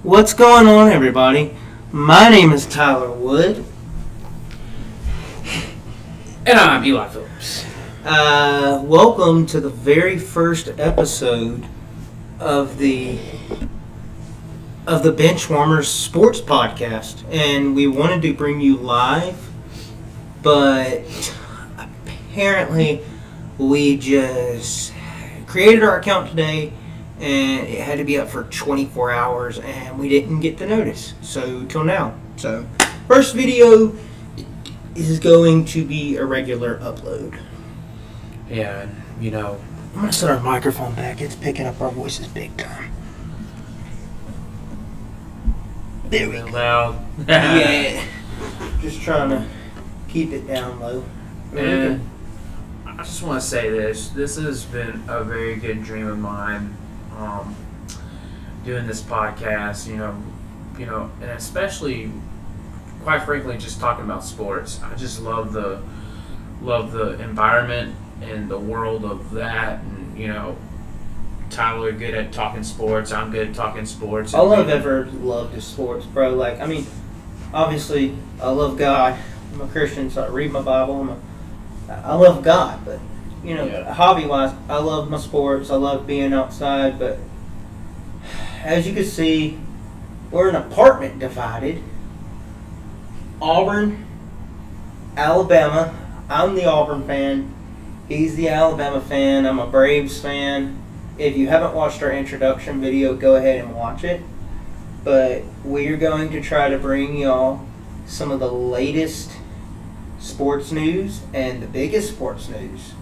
What's going on, everybody? My name is Tyler Wood. And I'm Eli Phillips. Welcome to the very first episode of the BenchWarmers Sports Podcast. And we wanted to bring you live, but apparently we just created our account today and it had to be up for 24 hours and we didn't get the notice. So, till now. So, first video is going to be a regular upload. Yeah, and I'm going to set our microphone back. It's picking up our voices big time. There we go. loud. Yeah. Just trying to keep it down low. And I just want to say this. This has been a very good dream of mine, doing this podcast, and especially, quite frankly, just talking about sports. I just love the environment and the world of that, and Tyler good at talking sports. I'm good at talking sports. All I've ever loved is sports, bro. Obviously, I love God. I'm a Christian, so I read my Bible. I love God, but hobby-wise, I love my sports. I love being outside, but as you can see, we're an apartment divided. Auburn, Alabama. I'm the Auburn fan. He's the Alabama fan. I'm a Braves fan. If you haven't watched our introduction video, go ahead and watch it. But we're going to try to bring y'all some of the latest sports news and the biggest sports news.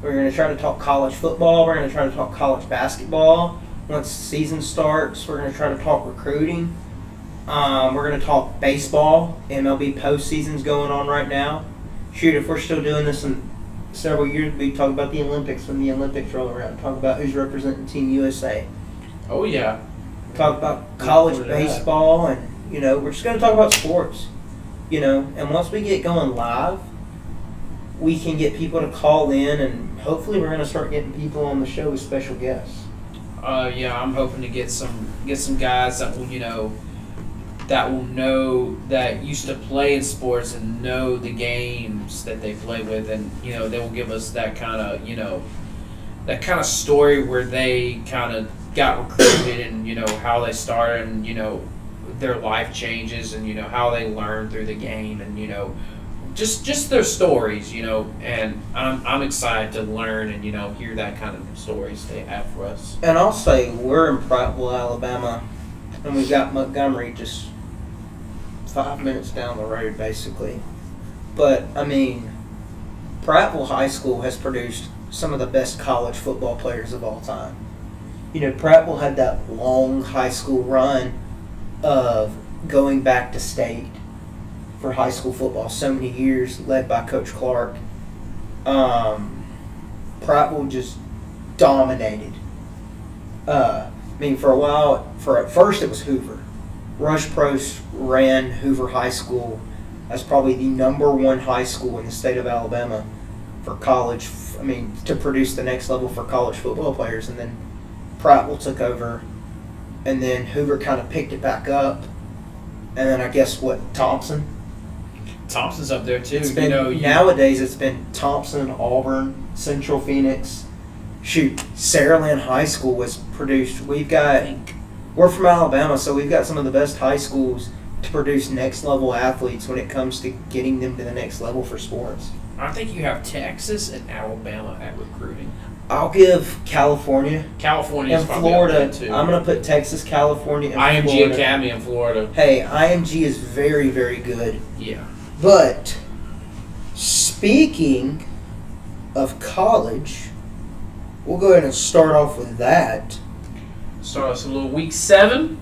We're going to try to talk college football. We're going to try to talk college basketball. Once the season starts, we're going to try to talk recruiting. We're going to talk baseball. MLB postseason's going on right now. Shoot, if we're still doing this in several years, we talk about the Olympics when the Olympics roll around. Talk about who's representing Team USA. Oh, yeah. Talk about college baseball, and, we're just going to talk about sports. And once we get going live, we can get people to call in, and hopefully we're going to start getting people on the show with special guests. I'm hoping to get some guys that will, that used to play in sports and know the games that they play with, and they will give us that kind of story where they kind of got recruited and how they started and their life changes and how they learn through the game and just their stories, and I'm excited to learn and hear that kind of stories they have for us. And I'll say we're in Prattville, Alabama, and we've got Montgomery just 5 minutes down the road, basically. But Prattville High School has produced some of the best college football players of all time. Prattville had that long high school run of going back to state for high school football, so many years, led by Coach Clark. Prattville just dominated. For a while, at first it was Hoover. Rush Prost ran Hoover High School as probably the number one high school in the state of Alabama for college, to produce the next level for college football players. And then Prattville took over, and then Hoover kind of picked it back up. And then I guess Thompson's up there too. Nowadays it's been Thompson, Auburn, Central Phoenix. Shoot, Saraland High School was produced. We're from Alabama, so we've got some of the best high schools to produce next level athletes when it comes to getting them to the next level for sports. I think you have Texas and Alabama at recruiting. I'll give California and Florida too. I'm going to put Texas, California, and IMG Florida. Academy in Florida. Hey, IMG is very, very good. Yeah. But speaking of college, we'll go ahead and start off with that. Start us a little week 7.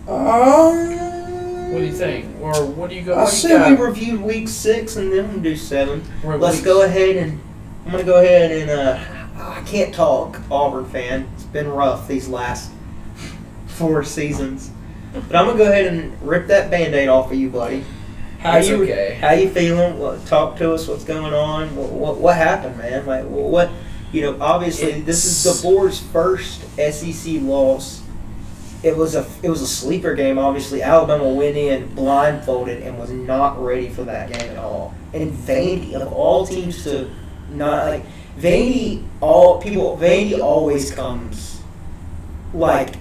What do you think? Or what do you go? I said we reviewed week 6 and then we'll do 7. Let's go ahead and I'm going to go ahead and I can't talk, Auburn fan. It's been rough these last 4 seasons. But I'm going to go ahead and rip that Band-Aid off of you, buddy. How you feeling? Talk to us. What's going on? What happened, man? Obviously this is the board's first SEC loss it was a sleeper game. Obviously, Alabama went in blindfolded and was not ready for that game at all. And Vandy, of all teams to not like Vandy, Vandy always comes like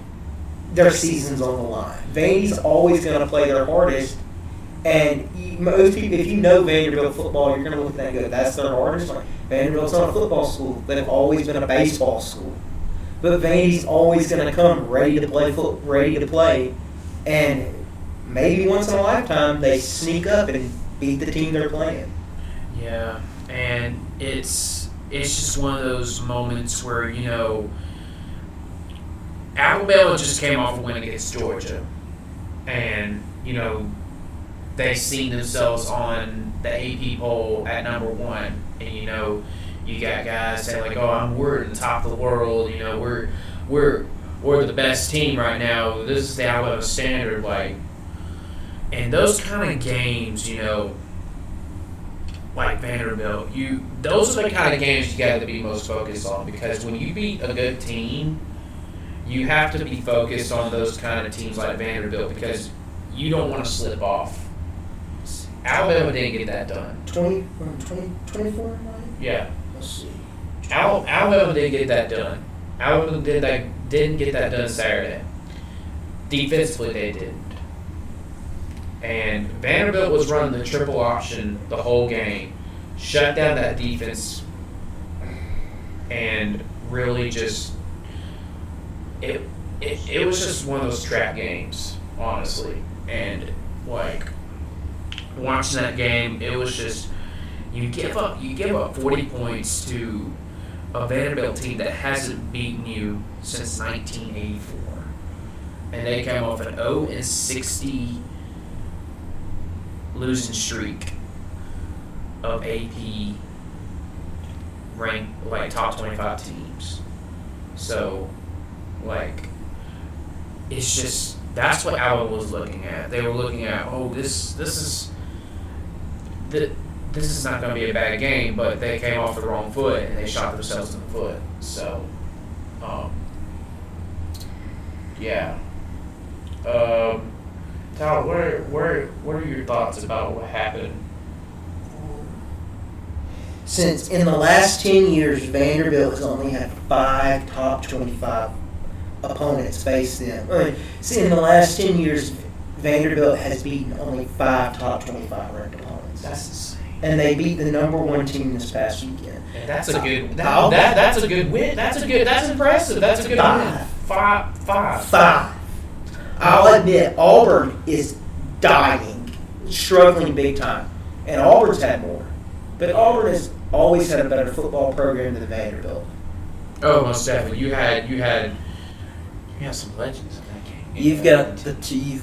their season's on the line. Vandy's always going to play their hardest. And most people, if you know Vanderbilt football, you're going to look at that and go, that's their hardest. Like, Vanderbilt's not a football school. They've always been a baseball school. But Vandy's always going to come ready to play. And maybe once in a lifetime, they sneak up and beat the team they're playing. Yeah, and it's just one of those moments where, you know, Alabama just came off a win against Georgia. And, you know, they seen themselves on the AP poll at number 1. And, you know, you got guys saying like, "Oh, we're at the top of the world. You know, we're the best team right now. This is the Alabama standard." Like, and those kind of games, you know, like Vanderbilt, those are the kind of games you got to be most focused on, because when you beat a good team, you have to be focused on those kind of teams like Vanderbilt, because you don't want to slip off. Alabama didn't get that done. 24? Yeah. Let's see. Alabama didn't get that done. Alabama didn't get that done Saturday. Defensively, they didn't. And Vanderbilt was running the triple option the whole game, shut down that defense, and really just it was just one of those trap games, honestly. And like watching that game, it was just you give up 40 points to a Vanderbilt team that hasn't beaten you since 1984, and they came off an 0-60 losing streak of AP ranked like top 25 teams. So like it's just that's what Alabama was looking at. They were looking at, oh, this is not going to be a bad game, but they came off the wrong foot and they shot themselves in the foot. So, yeah. Tyler, what are your thoughts about what happened? Since in the last 10 years, Vanderbilt has only had 5 top 25 opponents face them. See, in the last 10 years, Vanderbilt has beaten only 5 top 25 ranked opponents. That's insane. And they beat the number 1 team this past weekend. And that's a good. That's a good win. That's impressive. That's a good win. 5. I'll admit, Auburn is dying, struggling big time, and Auburn's had more. But Auburn has always had a better football program than Vanderbilt. Oh, most definitely. You had some legends in that game. You've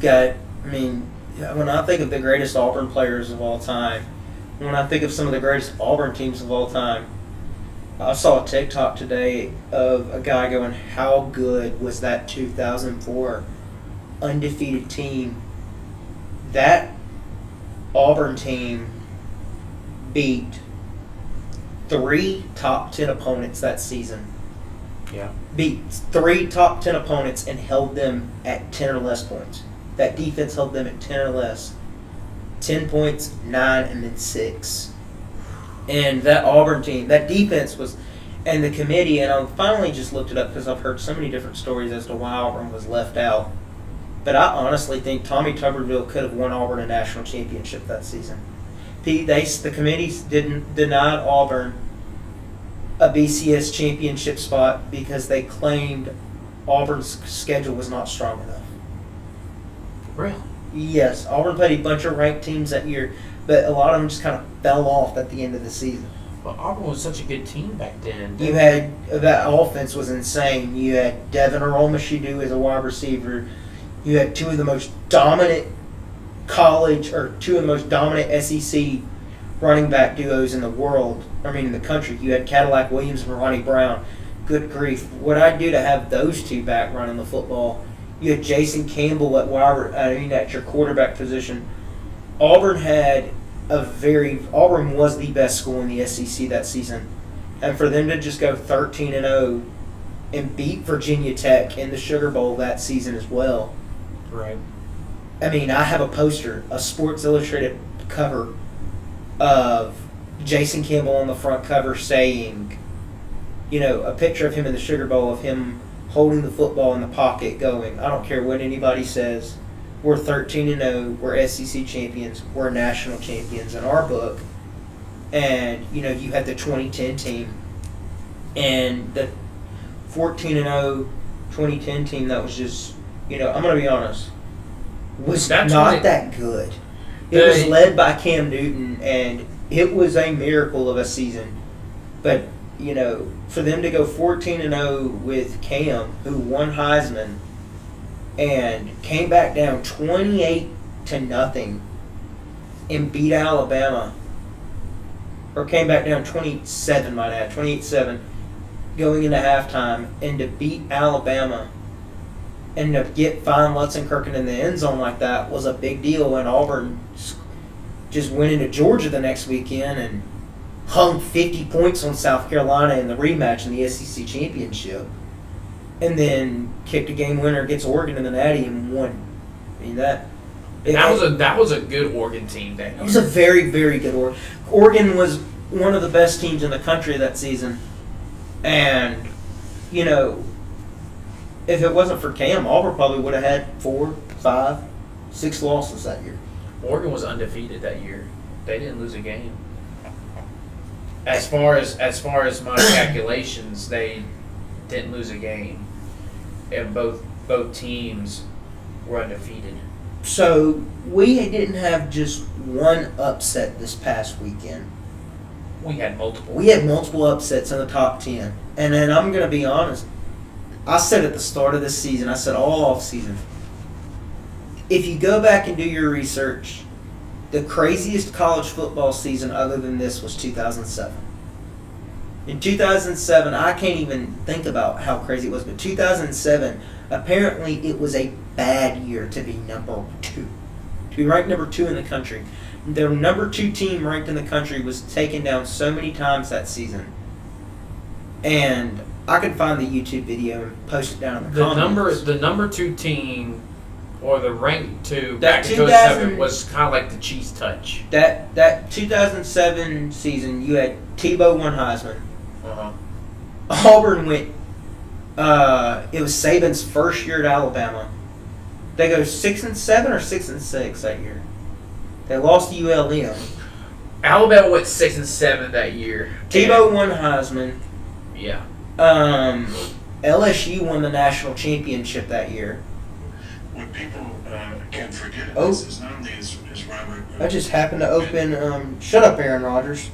got. I mean, when I think of the greatest Auburn players of all time, when I think of some of the greatest Auburn teams of all time, I saw a TikTok today of a guy going, "How good was that 2004 undefeated team?" That Auburn team beat 3 top 10 opponents that season. Yeah. Beat 3 top 10 opponents and held them at 10 or less points. That defense held them at 10 or less. 10 points, 9, and then 6. And that Auburn team, that defense was, and the committee, and I finally just looked it up because I've heard so many different stories as to why Auburn was left out. But I honestly think Tommy Tuberville could have won Auburn a national championship that season. The committee denied Auburn a BCS championship spot because they claimed Auburn's schedule was not strong enough. Really? Yes, Auburn played a bunch of ranked teams that year, but a lot of them just kind of fell off at the end of the season. But Auburn was such a good team back then. You had that offense was insane. You had Devin Aromashidou as a wide receiver. You had 2 of the most dominant SEC running back duos in the world. In the country. You had Cadillac Williams and Ronnie Brown. Good grief! What I'd do to have those 2 back running the football. You had Jason Campbell at your quarterback position. Auburn was the best school in the SEC that season, and for them to just go 13-0 and beat Virginia Tech in the Sugar Bowl that season as well. Right. I mean, I have a poster, a Sports Illustrated cover of Jason Campbell on the front cover saying, a picture of him in the Sugar Bowl, of him holding the football in the pocket going, I don't care what anybody says, we're 13-0, we're SEC champions, we're national champions in our book. And, you had the 2010 team and the 14-0 2010 team that was just, I'm going to be honest, was not that good. It was led by Cam Newton, and it was a miracle of a season. But, for them to go 14-0 with Cam, who won Heisman, and came back down 28-0 and beat Alabama, or came back down 28-7 going into halftime, and to beat Alabama and to get Fine Lutzenkirchen in the end zone like that was a big deal. And Auburn just went into Georgia the next weekend and hung 50 points on South Carolina in the rematch in the SEC championship, and then kicked a game winner against Oregon in the Natty and won. I mean, that was a good Oregon team that year. It was a very, very good Oregon. Oregon was one of the best teams in the country that season. And, if it wasn't for Cam, Auburn probably would have had 4, 5, 6 losses that year. Oregon was undefeated that year. They didn't lose a game. As far as my calculations, they didn't lose a game, and both teams were undefeated. So we didn't have just one upset this past weekend. We had multiple. We had multiple upsets in the top 10. And then I'm going to be honest. I said at the start of this season, I said all off season, if you go back and do your research, the craziest college football season other than this was 2007. In 2007, I can't even think about how crazy it was, but 2007, apparently it was a bad year to be number 2. To be ranked number 2 in the country. The number 2 team ranked in the country was taken down so many times that season. And I can find the YouTube video and post it down in the comments. The number 2 team, or the ranked 2 That back in 2007 was kind of like the cheese touch. That 2007 season, you had Tebow won Heisman. Uh-huh. Auburn went. It was Saban's first year at Alabama. They go 6-7 or 6-6 that year. They lost to ULM. Alabama went 6-7 that year. Tebow won Heisman. Yeah. LSU won the national championship that year. What people can't forget is not only is Robert. I just happened to open. Shut up, Aaron Rodgers.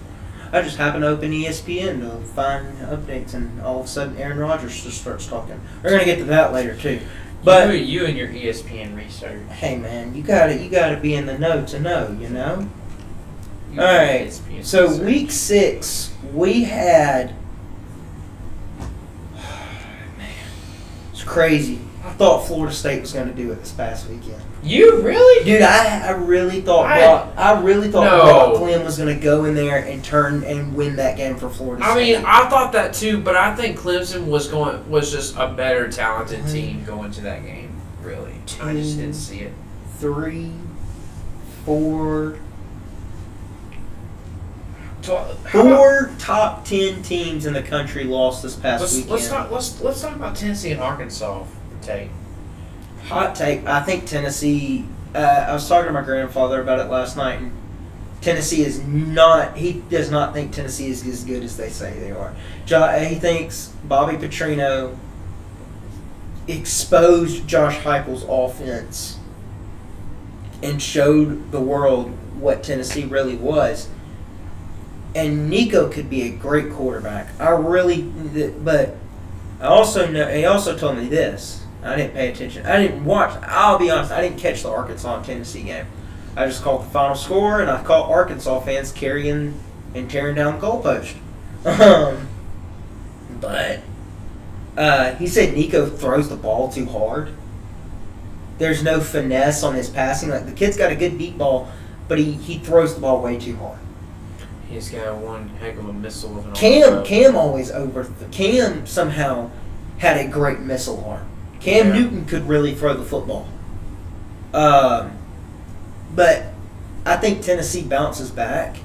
I just happened to open ESPN to find updates, and all of a sudden Aaron Rodgers just starts talking. We're gonna get to that later too. But you and your ESPN research. Hey man, you gotta be in the know to know, All right. So research. week 6, we had. Man, it's crazy. I thought Florida State was gonna do it this past weekend. You really? Dude, I really thought Brock Glenn was going to go in there and turn and win that game for Florida State. I mean, I thought that too, but I think Clemson was just a better talented team going to that game. Really, I just didn't see it. 3, 4, top 10 teams in the country lost this past weekend. Let's talk about Tennessee and Arkansas for Tate. Hot take. I think Tennessee. I was talking to my grandfather about it last night, and Tennessee is not. He does not think Tennessee is as good as they say they are. He thinks Bobby Petrino exposed Josh Heupel's offense and showed the world what Tennessee really was. And Nico could be a great quarterback. But I also know. He also told me this. I didn't pay attention. I didn't watch. I'll be honest. I didn't catch the Arkansas and Tennessee game. I just caught the final score, and I caught Arkansas fans carrying and tearing down the goalpost. But he said Nico throws the ball too hard. There's no finesse on his passing. Like, the kid's got a good deep ball, but he throws the ball way too hard. He's got one heck of a missile of an Cam always Cam somehow had a great missile arm. Cam Newton could really throw the football. But I think Tennessee bounces back.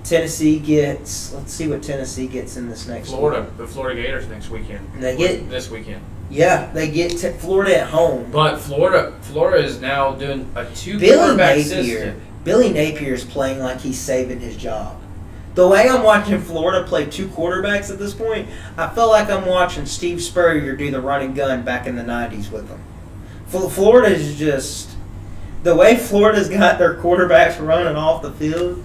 Tennessee gets. Let's see what Tennessee gets in this next Florida, week. the Florida Gators next weekend. They get this weekend. Yeah, they get Florida at home. But Florida is now doing a 2 Billy quarterback Napier. system. Billy Napier is playing like he's saving his job. The way I'm watching Florida play 2 quarterbacks at this point, I feel like I'm watching Steve Spurrier do the run and gun back in the 90s with them. Florida is just the way Florida's got their quarterbacks running off the field.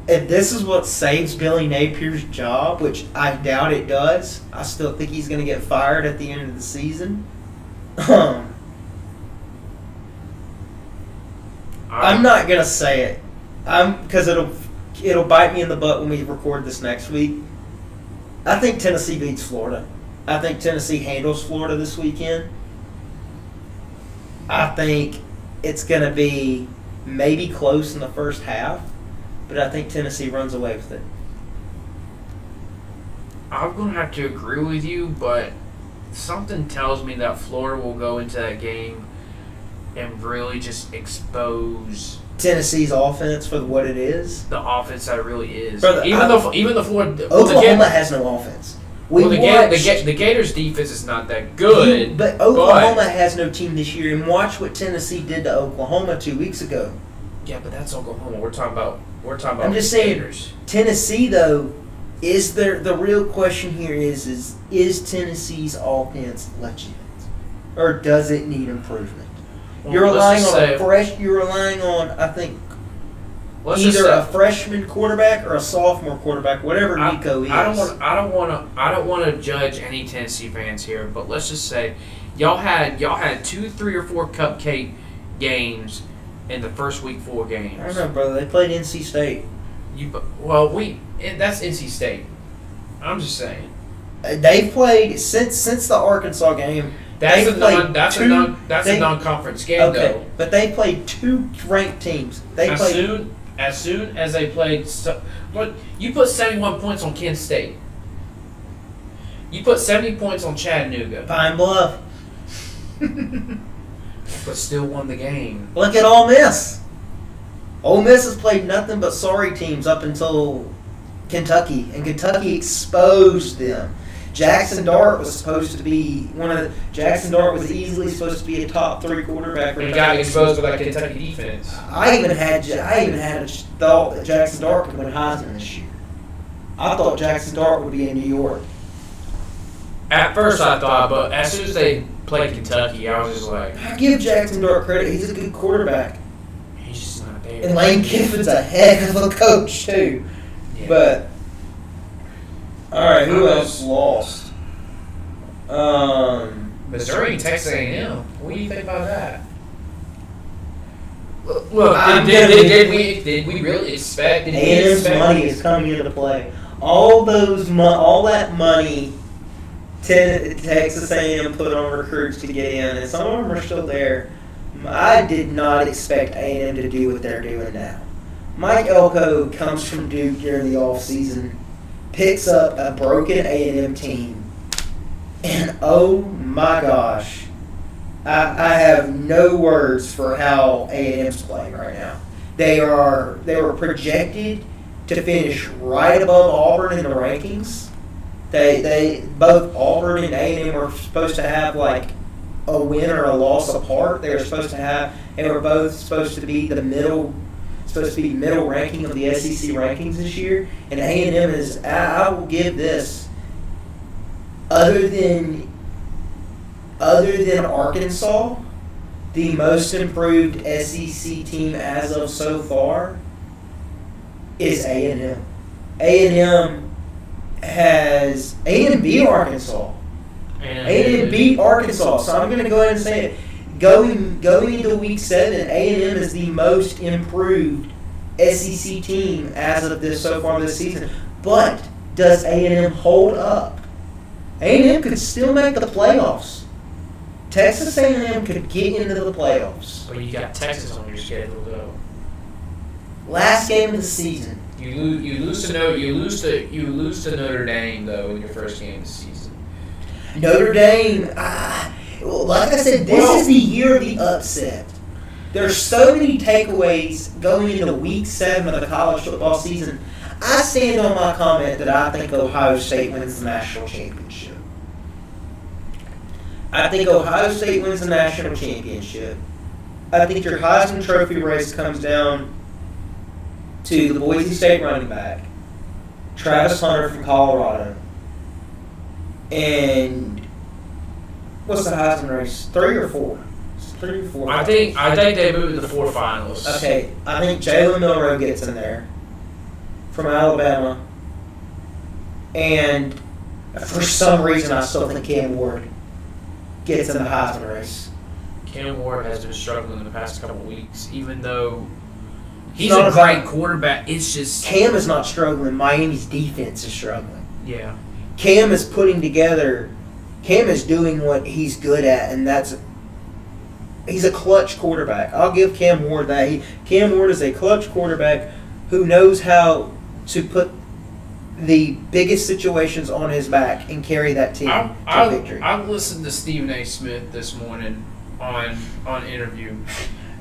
If this is what saves Billy Napier's job, which I doubt it does, I still think he's going to get fired at the end of the season. I'm not going to say it, because it'll bite me in the butt when we record this next week. I think Tennessee beats Florida. I think Tennessee handles Florida this weekend. I think it's going to be maybe close in the first half. But I think Tennessee runs away with it. I'm going to have to agree with you, but something tells me that Florida will go into that game and really just expose Tennessee's offense for what it is. the offense that it really is. Brother, even the Florida Oklahoma has no offense. The Gators' defense is not that good. But Oklahoma has no team this year, and watch what Tennessee did to Oklahoma 2 weeks ago. Yeah, but that's Oklahoma. We're talking about I'm just saying, Gators. Tennessee though, is there the real question here is Tennessee's offense legit, or does it need improvement? Well, You're relying on I think either a freshman quarterback or a sophomore quarterback, whatever Nico is. I don't want to judge any Tennessee fans here, but let's just say y'all had 2, 3, or 4 cupcake games in the first week 4 games. I don't know, brother. They played NC State. That's NC State. I'm just saying. They've played since the Arkansas game. That's a non-conference game though. But they played 2 ranked teams. As soon as they played, you put 71 points on Kent State. You put 70 points on Chattanooga. Pine Bluff. But still won the game. Look at Ole Miss. Ole Miss has played nothing but sorry teams up until Kentucky, and Kentucky exposed them. Jackson Dart was easily supposed to be a top 3 quarterback. He got exposed by that Kentucky defense. I even had a thought that Jackson Dart could win Heisman this year. I thought Jackson Dart would be in New York. At first I thought, but as soon as they played Kentucky, I was just like, I give Jackson Dart credit. He's a good quarterback. he's just not there. And Lane Kiffin's a heck of a coach, too. Yeah. But, all right, who else lost? Missouri and Texas A&M. What do you think about that? Look, did we really expect? A&M's money is coming into play. All that money Texas A&M put on recruits to get in, and some of them are still there. I did not expect A&M to do what they're doing now. Mike Elko comes from Duke during the offseason, picks up a broken A&M team, and oh my gosh, I have no words for how A&M's playing right now. They were projected to finish right above Auburn in the rankings. They both Auburn and A&M were supposed to have like a win or a loss apart. They were both supposed to be middle ranking of the SEC rankings this year. And A&M is, I will give this, other than Arkansas, the most improved SEC team as of so far is A&M. A&M beat Arkansas. A&M beat Arkansas. So I'm going to go ahead and say it. Going into Week 7, A&M is the most improved SEC team as of so far this season. But does A&M hold up? A&M could still make the playoffs. Texas A&M could get into the playoffs. But you got Texas on your schedule though. Last game of the season. You lose to Notre Dame though in your first game of the season. Notre Dame, like I said, this is the year of the upset. There's so many takeaways going into Week 7 of the college football season. I stand on my comment that I think Ohio State wins the national championship. I think Ohio State wins the national championship. I think your Heisman Trophy race comes down to the Boise State running back, Travis Hunter from Colorado, and what's the Heisman race? 3 or 4? 3 or 4. I think they moved to the 4 finalists. Okay, I think Jalen Milroe gets in there from Alabama, and for some reason I still think Cam Ward gets in the Heisman race. Cam Ward has been struggling in the past couple of weeks, even though he's not a great about- quarterback. It's just Cam is not struggling. Miami's defense is struggling. yeah. Cam is putting together. Cam is doing what he's good at, and he's a clutch quarterback. I'll give Cam Ward that. Cam Ward is a clutch quarterback who knows how to put the biggest situations on his back and carry that team to victory. I listened to Stephen A. Smith this morning on interview.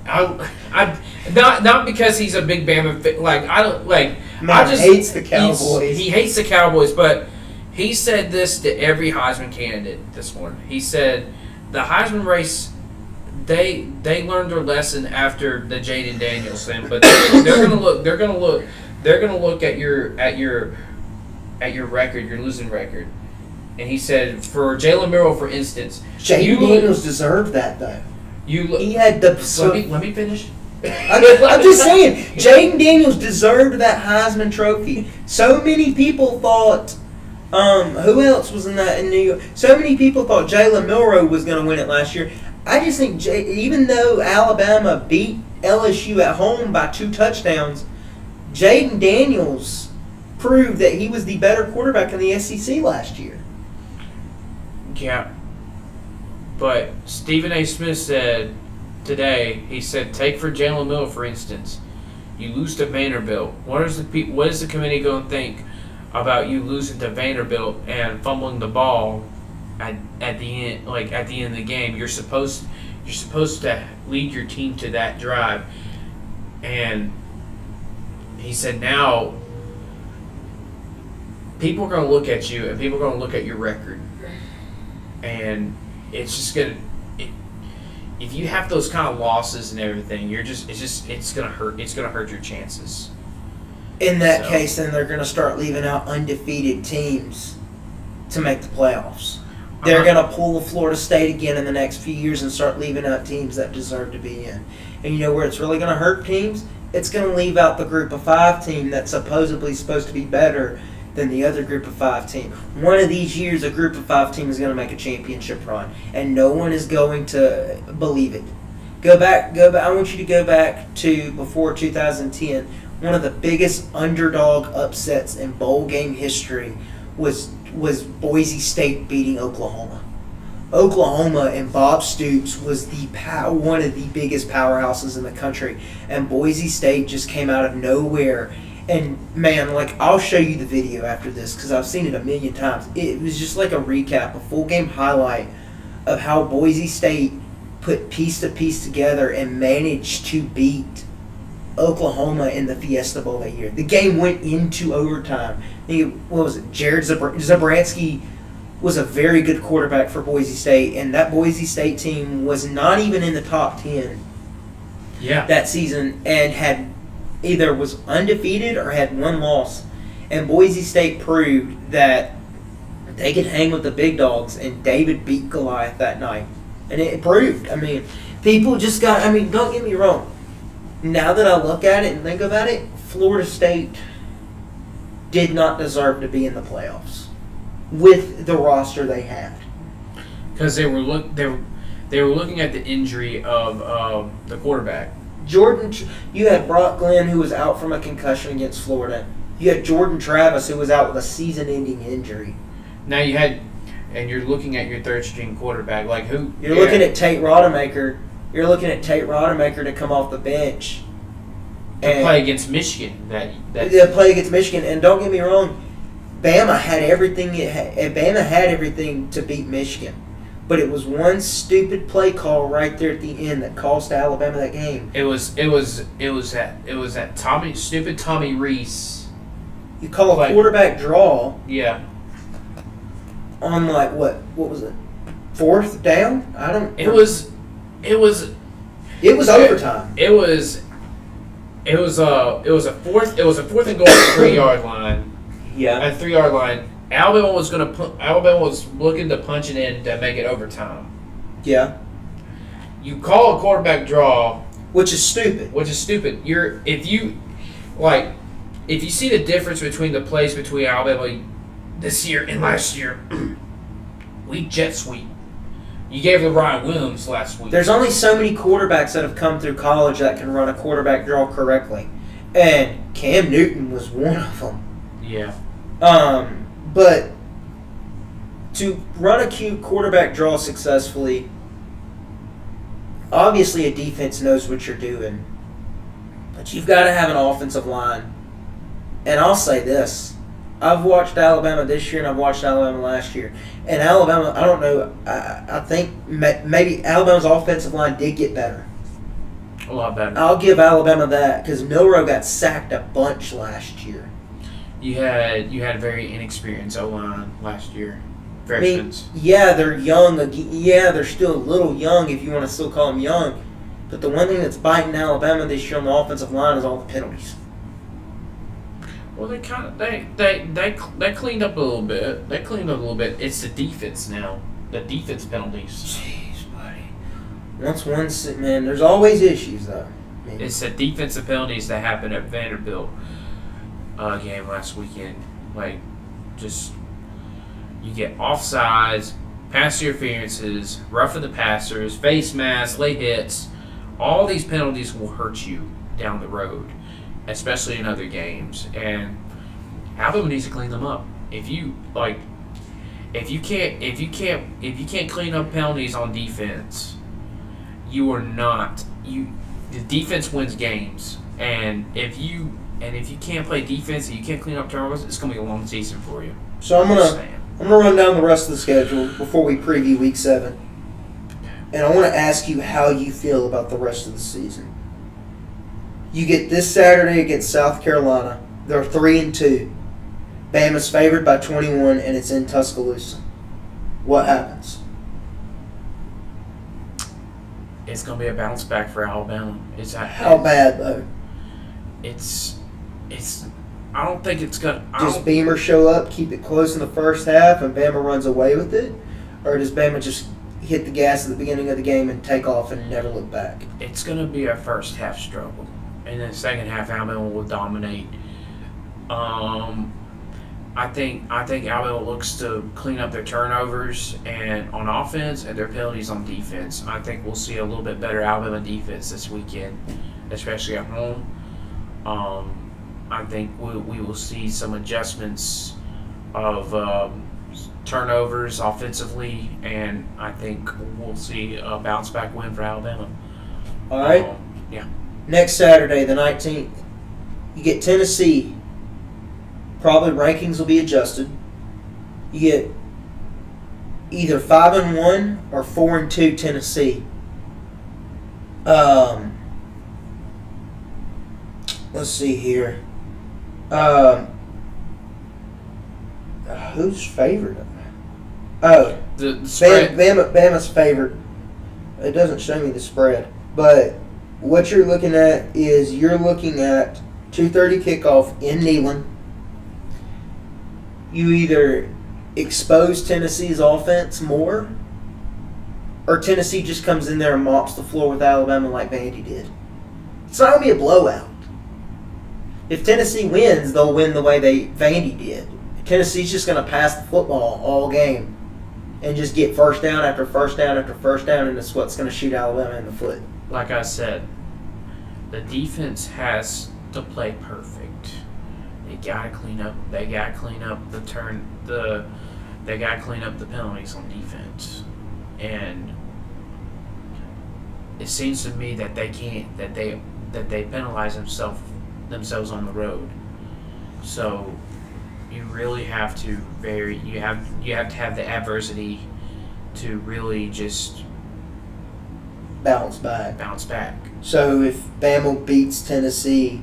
Not because he's a big Bama fan. Like I don't like. Man, hates the Cowboys. He hates the Cowboys, but he said this to every Heisman candidate this morning. He said the Heisman race. They learned their lesson after the Jaden Daniels thing, but they're gonna look at your record, your losing record. And he said, for Jalen Milroe, for instance, Jaden Daniels deserved that though. He had the. Let me finish. I'm just saying, Jaden Daniels deserved that Heisman Trophy. So many people thought. Who else was in that in New York? So many people thought Jalen Milroe was going to win it last year. I just think even though Alabama beat LSU at home by 2 touchdowns, Jaden Daniels proved that he was the better quarterback in the SEC last year. Yeah. But Stephen A. Smith said today, he said, take for Jalen Milroe, for instance, you lose to Vanderbilt. What is the committee going to think about you losing to Vanderbilt and fumbling the ball at the end, like at the end of the game? You're supposed to lead your team to that drive. And he said now people are going to look at you and people are going to look at your record. And it's just going to if you have those kind of losses and everything, it's going to hurt. It's going to hurt your chances. In that case, then they're going to start leaving out undefeated teams to make the playoffs. They're going to pull Florida State again in the next few years and start leaving out teams that deserve to be in. And you know where it's really going to hurt teams? It's going to leave out the Group of 5 team that's supposedly supposed to be better than the other Group of 5 team. One of these years, a Group of 5 team is going to make a championship run, and no one is going to believe it. Go back. I want you to go back to before 2010. One of the biggest underdog upsets in bowl game history was Boise State beating Oklahoma. Oklahoma and Bob Stoops was one of the biggest powerhouses in the country, and Boise State just came out of nowhere. And man, like, I'll show you the video after this because I've seen it a million times. It was just like a recap, a full game highlight of how Boise State put piece to piece together and managed to beat Oklahoma in the Fiesta Bowl that year. The game went into overtime. What was it? Jared Zabransky was a very good quarterback for Boise State, and that Boise State team was not even in the top 10 that season and either was undefeated or had 1 loss. And Boise State proved that they could hang with the big dogs, and David beat Goliath that night. And it proved. I mean, people just don't get me wrong. Now that I look at it and think about it, Florida State did not deserve to be in the playoffs with the roster they had. Because they were looking at the injury of the quarterback. You had Brock Glenn, who was out from a concussion against Florida. You had Jordan Travis, who was out with a season-ending injury. Now you're looking at your third-string quarterback, like who? You're looking at Tate Rodemaker. You're looking at Tate Rodemaker to come off the bench to play against Michigan. That play against Michigan, and don't get me wrong, Bama had everything. Bama had everything to beat Michigan, but it was one stupid play call right there at the end that cost Alabama that game. It was that stupid Tommy Reese. You call a quarterback draw. Yeah. On like what was it? 4th down? I don't. It was overtime. It was a fourth and goal at the 3-yard line. Yeah. At the 3-yard line, Alabama was looking to punch it in to make it overtime. Yeah. You call a quarterback draw, which is stupid. If you see the difference between the plays between Alabama this year and last year, we jet sweep. You gave it to Ryan Williams last week. There's only so many quarterbacks that have come through college that can run a quarterback draw correctly, and Cam Newton was one of them. Yeah. But to run a quarterback draw successfully, obviously a defense knows what you're doing, but you've got to have an offensive line. And I'll say this. I've watched Alabama this year and I've watched Alabama last year. And Alabama, I don't know, I think maybe Alabama's offensive line did get better. A lot better. I'll give Alabama that because Milroe got sacked a bunch last year. You had a very inexperienced O-line last year. Freshmen. Yeah, they're young. Yeah, they're still a little young if you want to still call them young. But the one thing that's biting Alabama this year on the offensive line is all the penalties. Well, they cleaned up a little bit. It's the defense now. The defense penalties. Jeez, buddy. Man, there's always issues though. It's the defensive penalties that happened at Vanderbilt game last weekend. You get offsides, pass interferences, roughing the passers, face masks, late hits. All these penalties will hurt you down the road, especially in other games. And Alabama needs to clean them up. If you can't clean up penalties on defense, the defense wins games. And if you can't play defense and you can't clean up turnovers, it's gonna be a long season for you. So I'm gonna run down the rest of the schedule before we preview Week 7, and I want to ask you how you feel about the rest of the season. You get this Saturday against South Carolina. They're 3-2. Bama's favored by 21, and it's in Tuscaloosa. What happens? It's gonna be a bounce back for Alabama. How bad though? It's. I don't think it's gonna. Does Beamer show up, keep it close in the first half, and Bama runs away with it, or does Bama just hit the gas at the beginning of the game and take off and never look back? It's gonna be a first half struggle, and then second half Alabama will dominate. I think Alabama looks to clean up their turnovers and on offense and their penalties on defense. I think we'll see a little bit better Alabama defense this weekend, especially at home. I think we will see some adjustments of turnovers offensively, and I think we'll see a bounce back win for Alabama. All right. Yeah. Next Saturday, the 19th, you get Tennessee. Probably rankings will be adjusted. You get either 5-1 or 4-2 Tennessee. Let's see here. Who's favored? Oh, the spread. Bama's favored. It doesn't show me the spread, but what you're looking at is 2:30 kickoff in Neyland. You either expose Tennessee's offense more, or Tennessee just comes in there and mops the floor with Alabama like Vandy did. It's not going to be a blowout. If Tennessee wins, they'll win the way Vandy did. Tennessee's just going to pass the football all game and just get first down after first down after first down, and it's what's going to shoot Alabama in the foot. Like I said, the defense has to play perfect. They gotta clean up the penalties on defense, and it seems to me that they can't. That they penalize themselves on the road. So, you really have to you have to have the adversity to really just bounce back. bounce back. So if Bama beats Tennessee,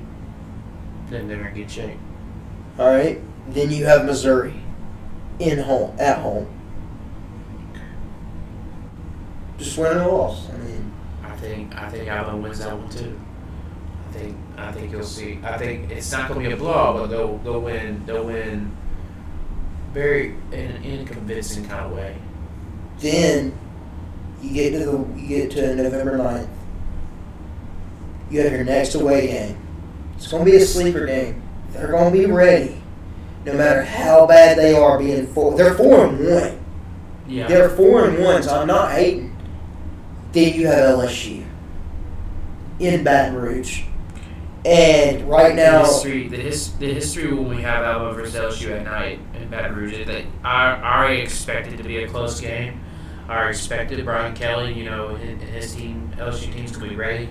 Then they're in good shape. all right, then you have Missouri at home. Just win or loss. I mean, I think Alabama wins that one too. I think you'll see. I think it's not going to be a blowout, but they'll win. They'll win very in a convincing kind of way. then you get to November 9th. You have your next away game. It's going to be a sleeper game. They're going to be ready, no matter how bad they are being four. They're 4-1. Yeah. They're 4-1, so I'm not hating. Then you have LSU in Baton Rouge, and right now the history when we have Alabama versus LSU at night in Baton Rouge is that I already expected it to be a close game. I already expected Brian Kelly, his team, LSU team's gonna be ready,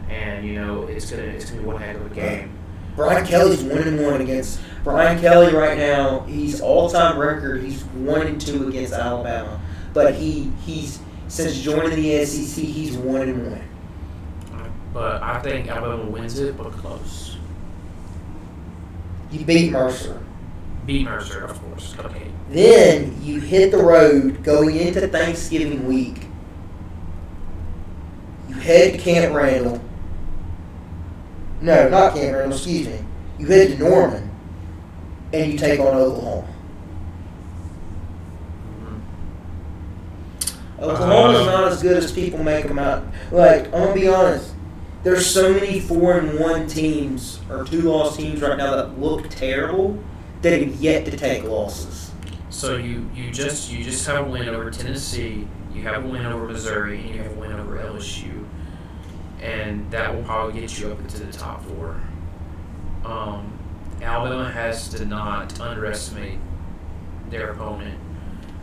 and it's gonna be one heck of a game. Brian Kelly's 1-1 against Brian Kelly right now. He's all-time record. He's 1-2 against Alabama, but he's since joining the SEC, he's 1-1. But I think Alabama wins it, but close. You beat Mercer. Beat Mercer, of course. Okay. Then you hit the road going into Thanksgiving week. You head to Camp Randall. No, not Camp Randall, excuse me. You head to Norman, and you take on Oklahoma. Oklahoma's not as good as people make them out. Like, I'm going to be honest. There's so many 4-1 teams or 2-loss teams right now that look terrible that have yet to take losses. So you just have a win over Tennessee, you have a win over Missouri, and you have a win over LSU, and that will probably get you up into the top four. Alabama has to not underestimate their opponent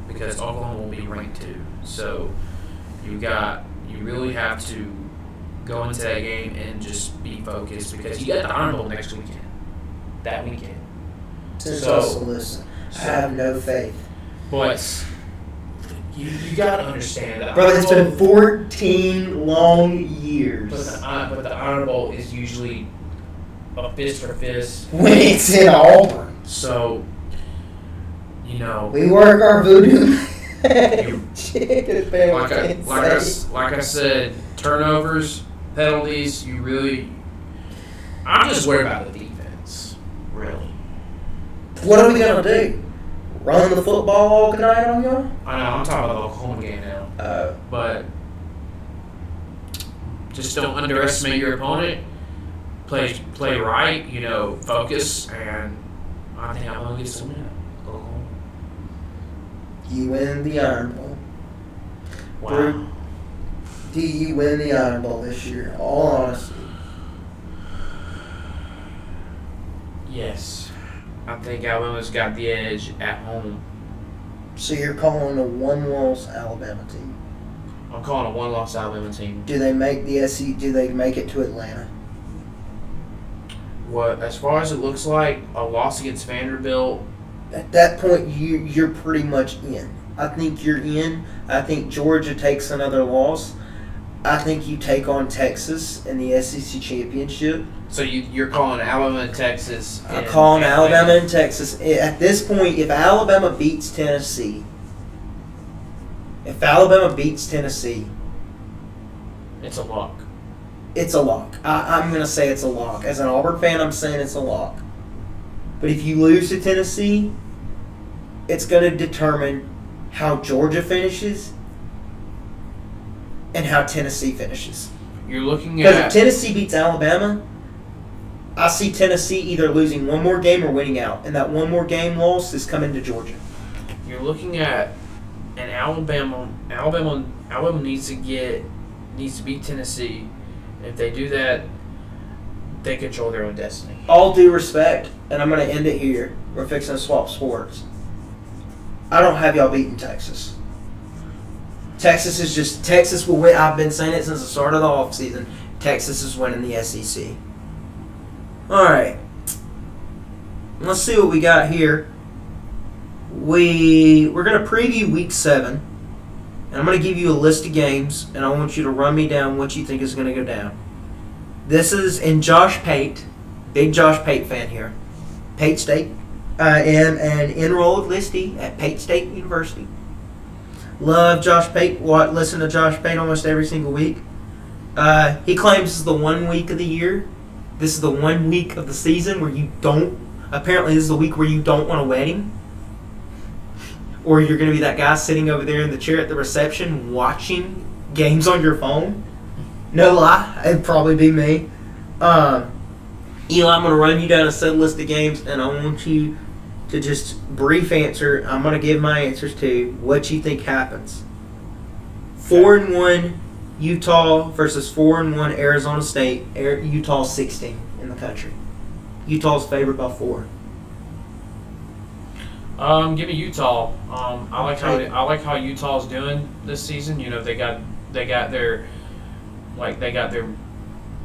because Oklahoma will be ranked 2. So you really have to go into that game and just be focused because you got the Iron Bowl next weekend. That weekend. Listen, I have no faith. But you got to understand that. Brother, it's been 14 long years. But the Iron Bowl is usually a fist for fist. When it's in Auburn. So, we work our voodoo. Like I said, turnovers, penalties, I'm just worried about the defense, really. What are we going to do? Run the football all night on y'all? I know, I'm talking about the Oklahoma game now. But just don't underestimate your opponent. Play right, focus, and I think I'm going to get some win. Oklahoma. You win the Iron Bowl. Wow. Do you win the Iron Bowl this year? All honesty. Yes. I think Alabama's got the edge at home. So you're calling a one-loss Alabama team? I'm calling a one-loss Alabama team. Do they make the SEC? Do they make it to Atlanta? As far as it looks like, a loss against Vanderbilt. At that point, you're pretty much in. I think you're in. I think Georgia takes another loss. I think you take on Texas in the SEC championship. So you're calling Alabama and Texas. I'm calling Alabama and Texas. At this point, if Alabama beats Tennessee, it's a lock. It's a lock. I'm going to say it's a lock. As an Auburn fan, I'm saying it's a lock. But if you lose to Tennessee, it's going to determine how Georgia finishes and how Tennessee finishes. You're looking Because at... if Tennessee beats Alabama, I see Tennessee either losing one more game or winning out. And that one more game loss is coming to Georgia. You're looking at an Alabama needs to beat Tennessee. If they do that, they control their own destiny. All due respect, and I'm going to end it here. We're fixing to swap sports. I don't have y'all beating Texas. Texas will win. I've been saying it since the start of the offseason. Texas is winning the SEC. All right. Let's see what we got here. we're gonna preview Week 7, and I'm gonna give you a list of games, and I want you to run me down what you think is gonna go down. This is in Josh Pate, big Josh Pate fan here. Pate State. I am an enrolled listee at Pate State University. Love Josh Pate. Listen to Josh Pate almost every single week. He claims this is the 1 week of the year. This is the 1 week of the season where you don't. Apparently, this is the week where you don't want a wedding, or you're going to be that guy sitting over there in the chair at the reception watching games on your phone. No lie, it'd probably be me. Eli, I'm going to run you down a set list of games, and I want you to just brief answer. I'm going to give my answers to what you think happens. 4-1 Utah versus 4-1 Arizona State. Utah 16 in the country. Utah's favored by 4. Give me Utah. I like how Utah's doing this season. You know, they got their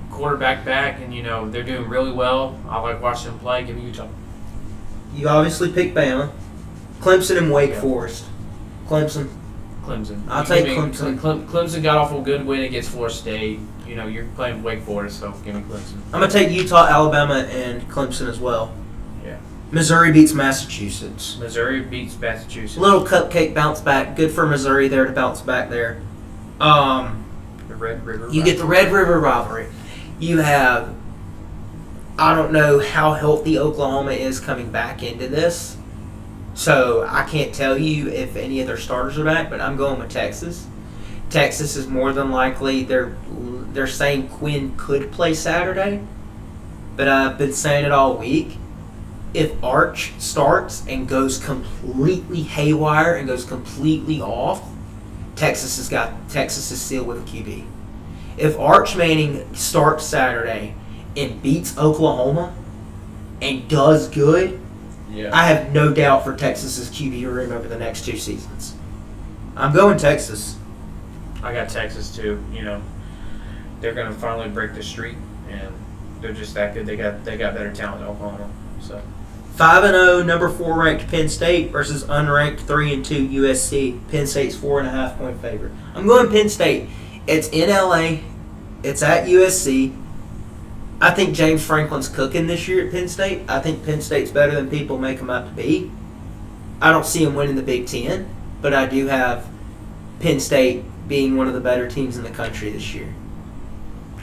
quarterback back, and you know they're doing really well. I like watching them play. Give me Utah. You obviously picked Bama, Clemson, and Wake Forest. Clemson. I'll take Clemson. Clemson got off a good win against Florida State. You know, you're playing Wake Forest, so give me Clemson. I'm going to take Utah, Alabama, and Clemson as well. Yeah. Missouri beats Massachusetts. Missouri beats Massachusetts. Little cupcake bounce back. Good for Missouri there to bounce back there. The Red River. You get the Red River rivalry. You have, I don't know how healthy Oklahoma is coming back into this. So I can't tell you if any of their starters are back, but I'm going with Texas. Texas is more than likely, they're saying Quinn could play Saturday, but I've been saying it all week. If Arch starts and goes completely haywire and goes completely off, Texas is sealed with a QB. If Arch Manning starts Saturday and beats Oklahoma and does good, yeah, I have no doubt for Texas's QB room over the next 2 seasons. I'm going Texas. I got Texas too. You know, they're going to finally break the streak, and they're just that good. They got better talent than Oklahoma. So 5-0, number 4 ranked Penn State versus unranked 3-2 USC. Penn State's 4.5-point favorite. I'm going Penn State. It's in LA. It's at USC. I think James Franklin's cooking this year at Penn State. I think Penn State's better than people make him out to be. I don't see him winning the Big Ten, but I do have Penn State being one of the better teams in the country this year.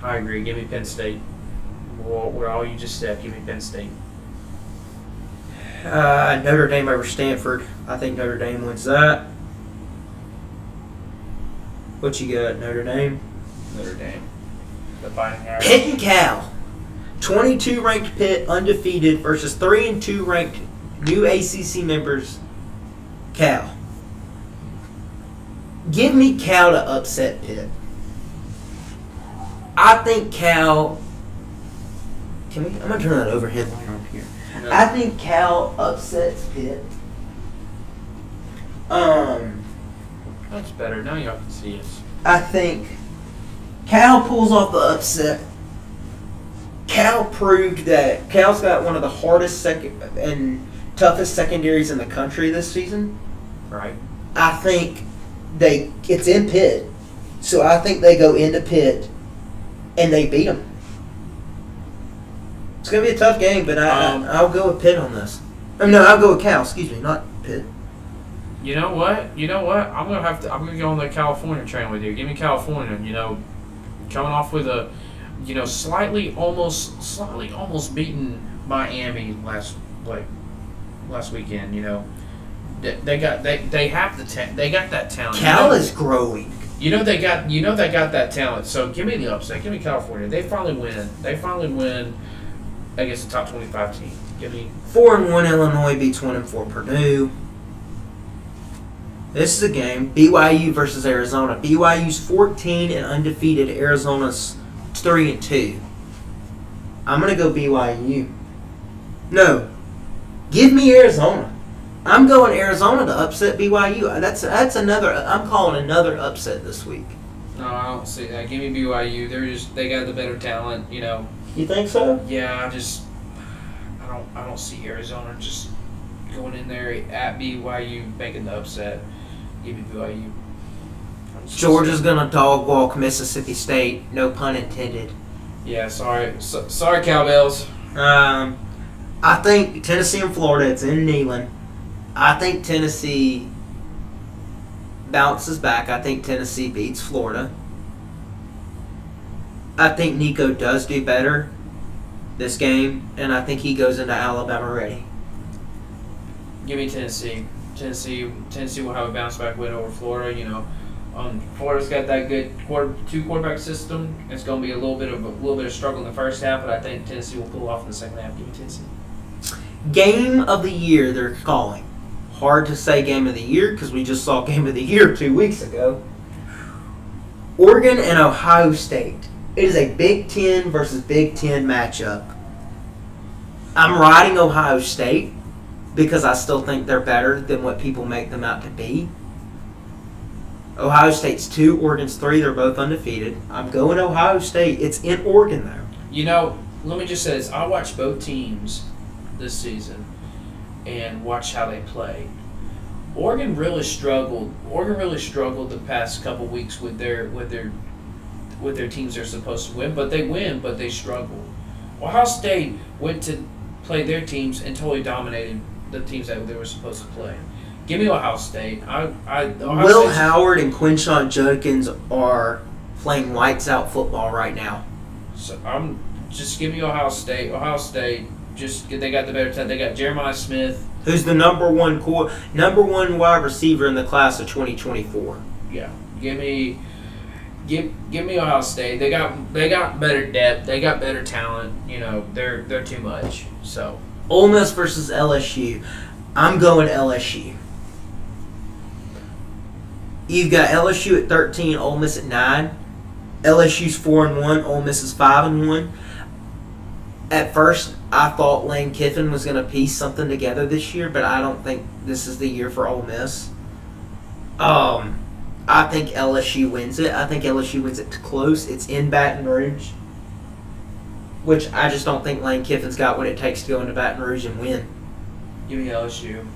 I agree. Give me Penn State. What all you just said, give me Penn State. Notre Dame over Stanford. I think Notre Dame wins that. What you got, Notre Dame? Notre Dame. The Fighting Irish. Pitt and Cal. 22 ranked Pitt undefeated versus 3-2 ranked new ACC members Cal. Give me Cal to upset Pitt. I think Cal. I'm gonna turn that overhead light on here. No. I think Cal upsets Pitt. That's better. Now y'all can see us. I think Cal pulls off the upset. Cal proved that Cal's got one of the hardest and toughest secondaries in the country this season. Right. I think it's in Pitt, so I think they go into Pitt and they beat them. It's gonna be a tough game, but I'll go with Pitt on this. I'll go with Cal. Excuse me, not Pitt. You know what? I'm gonna go on the California train with you. Give me California. You know, coming off with a, you know, slightly almost beaten Miami last weekend. You know, they got that talent. Cal is growing. They got that talent. So give me the upset. Give me California. They finally win against the top 25 team. Give me 4-1 Illinois beats 1-4 Purdue. This is a game. BYU versus Arizona. BYU's 14 and undefeated. Arizona's 3-2. I'm gonna go BYU. No, give me Arizona. I'm going Arizona to upset BYU. That's another. I'm calling another upset this week. No, I don't see that. Give me BYU. They got the better talent. You know. You think so? Yeah, I don't see Arizona just going in there at BYU, making the upset. Give me BYU. Georgia's gonna dog walk Mississippi State. No pun intended. Yeah, sorry, sorry, Cowbells. I think Tennessee and Florida. It's in Neyland. I think Tennessee bounces back. I think Tennessee beats Florida. I think Nico does do better this game, and I think he goes into Alabama ready. Give me Tennessee. Tennessee will have a bounce back win over Florida. Florida's got that good two quarterback system. It's going to be a little bit of struggle in the first half, but I think Tennessee will pull off in the second half. Give me Tennessee. Game of the year they're calling. Hard to say game of the year because we just saw game of the year 2 weeks ago. Oregon and Ohio State. It is a Big Ten versus Big Ten matchup. I'm riding Ohio State because I still think they're better than what people make them out to be. Ohio State's 2, Oregon's 3. They're both undefeated. I'm going Ohio State. It's in Oregon, though. Let me just say this. I watched both teams this season and watched how they played. Oregon really struggled. The past couple weeks with their teams they're supposed to win, but they struggled. Ohio State went to play their teams and totally dominated the teams that they were supposed to play. Give me Ohio State. Will Howard and Quinshon Judkins are playing lights out football right now. So just give me Ohio State. Ohio State they got the better team. They got Jeremiah Smith, who's the number one wide receiver in the class of 2024. Yeah, give me Ohio State. They got better depth. They got better talent. They're too much. So Ole Miss versus LSU. I'm going LSU. You've got LSU at 13, Ole Miss at 9. LSU's 4-1, Ole Miss is 5-1. At first, I thought Lane Kiffin was going to piece something together this year, but I don't think this is the year for Ole Miss. I think LSU wins it. I think LSU wins it close. It's in Baton Rouge, which I just don't think Lane Kiffin's got what it takes to go into Baton Rouge and win. Give me LSU.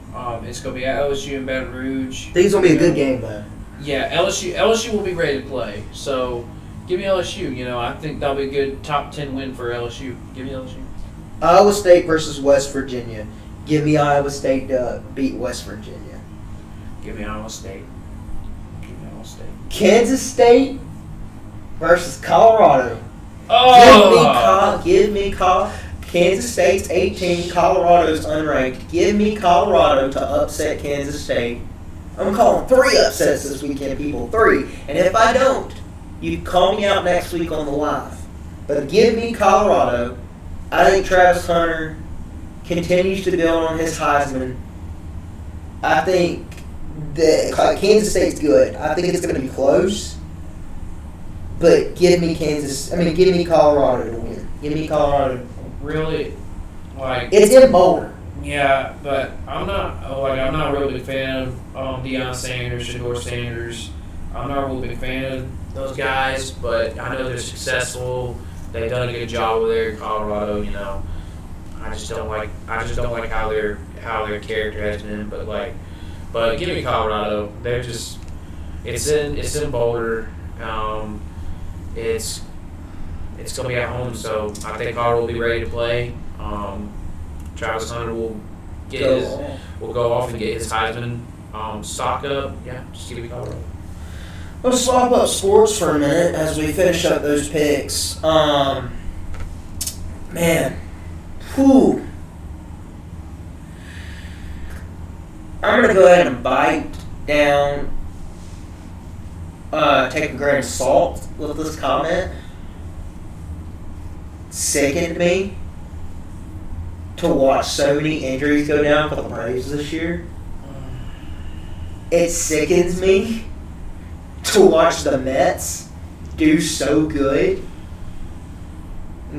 It's going to be at LSU in Baton Rouge. I think it's going to be a good game, though. Yeah, LSU will be ready to play. So, give me LSU. I think that'll be a good top 10 win for LSU. Give me LSU. Iowa State versus West Virginia. Give me Iowa State to beat West Virginia. Give me Iowa State. Kansas State versus Colorado. Oh! Give me Kansas State's 18, Colorado's unranked. Give me Colorado to upset Kansas State. I'm calling 3 upsets this weekend, people. 3. And if I don't, you call me out next week on the live. But give me Colorado. I think Travis Hunter continues to build on his Heisman. I think that Kansas State's good. I think it's going to be close. But give me Colorado to win. Give me Colorado. Really? It's in Boulder. Yeah, but I'm not a real big fan of Deion Sanders, Shador Sanders. I'm not a real big fan of those guys, but I know they're successful. They've done a good job with their Colorado. I just don't like how their character has been. But give me Colorado. They're just it's in Boulder. It's gonna be at home, so I think Colorado will be ready to play. Travis Hunter will go off and get his Heisman stock up. Yeah, just give me Colorado. Let's swap up sports for a minute as we finish up those picks. Whew. I'm going to go ahead and bite down, take a grain of salt with this comment. Sickened me to watch so many injuries go down for the Braves this year. It sickens me to watch the Mets do so good.